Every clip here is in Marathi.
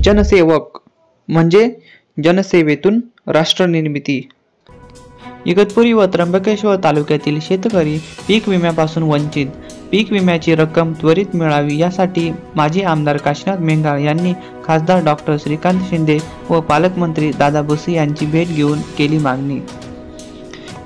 जनसेवक म्हणजे जनसेवेतून राष्ट्रनिर्मिती। इगतपुरी व त्र्यंबकेश्वर तालुक्यातील शेतकरी पीक विम्यापासून वंचित। पीक विम्याची रक्कम त्वरित मिळावी यासाठी माजी आमदार काशीनाथ मेंगाळ यांनी खासदार डॉक्टर श्रीकांत शिंदे व पालकमंत्री दादा भुसे यांची भेट घेऊन केली मागणी।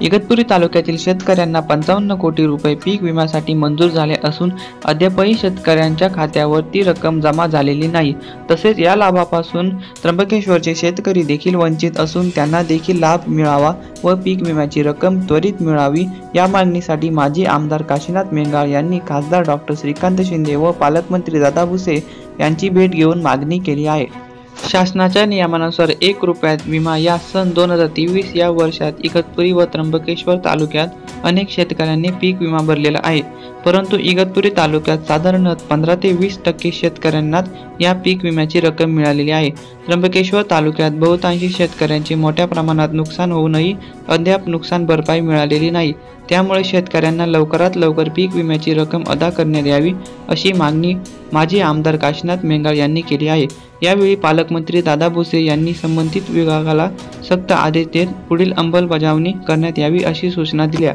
इगतपुरी तालुक्यातील शेतकऱ्यांना 55 कोटी रुपये पीक विम्यासाठी मंजूर झाले असून अद्यापही शेतकऱ्यांच्या खात्यावर ती रक्कम जमा झालेली नाही। तसेच या लाभापासून त्र्यंबकेश्वरचे शेतकरी देखील वंचित असून त्यांना देखील लाभ मिळावा व पीक विम्याची रक्कम त्वरित मिळावी या मागणीसाठी माजी आमदार काशीनाथ मेंगाळ यांनी खासदार डॉक्टर श्रीकांत शिंदे व पालकमंत्री दादा भुसे यांची भेट घेऊन मागणी केली आहे। शासनाच्या नियमानुसार 1 रुपयात विमा या सन 2023 या वर्षात इगतपुरी व त्र्यंबकेश्वर तालुक्यात अनेक शेतकऱ्यांनी पीक विमा भरलेला आहे, परंतु इगतपुरी तालुक्यात साधारणतः 15 ते 20% शेतकऱ्यांनाच या पीक विम्याची रक्कम मिळालेली आहे। त्र्यंबकेश्वर तालुक्यात बहुतांशी शेतकऱ्यांचे मोठ्या प्रमाणात नुकसान होऊनही अद्याप नुकसान भरपाई मिळालेली नाही। त्यामुळे शेतकऱ्यांना लवकरात लवकर पीक विम्याची रक्कम अदा करण्यात यावी अशी मागणी माजी आमदार काशीनाथ मेंगाळ यांनी केली आहे। यावेळी पालकमंत्री दादा भुसे यांनी संबंधित विभागाला सक्त आदेश देत पुढील अंमलबजावणी करण्यात यावी अशी सूचना दिल्या।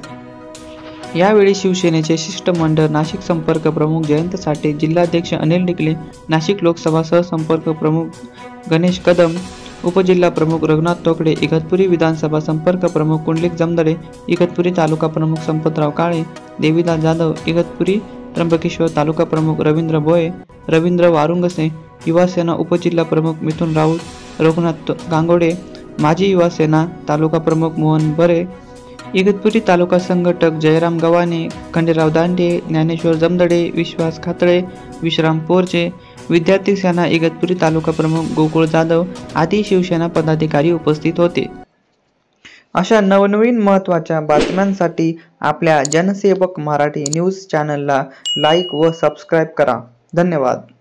यावेळी शिवसेनेचे शिष्टमंडळ नाशिक संपर्क प्रमुख जयंत साठे, जिल्हाध्यक्ष अनिल डिकले, नाशिक लोकसभा सहसंपर्क प्रमुख गणेश कदम, उपजिल्हा प्रमुख रघुनाथ टोकडे, इगतपुरी विधानसभा संपर्क प्रमुख कुंडलिक जमदडे, इगतपुरी तालुका प्रमुख संपतराव काळे, देवीदास जाधव, इगतपुरी त्र्यंबकेश्वर तालुका प्रमुख रवींद्र भोये, रवींद्र वारुंगसे, युवासेना उपजिल्हा प्रमुख मिथुन राऊत, रघुनाथ गांगोडे, माजी युवासेना तालुका प्रमुख मोहन बरे, इगतपुरी तालुका संघटक जयराम गव्हाणे, खंडेराव दांडे, ज्ञानेश्वर जमदडे, विश्वास खातळे, विश्राम पोरचे, विद्यार्थी सेना इगतपुरी तालुका प्रमुख गोकुळ जाधव आदी शिवसेना पदाधिकारी उपस्थित होते। अशा नवनवीन महत्त्वाच्या बातम्यांसाठी आपल्या जनसेवक मराठी न्यूज चॅनलला लाईक व सबस्क्राईब करा। धन्यवाद।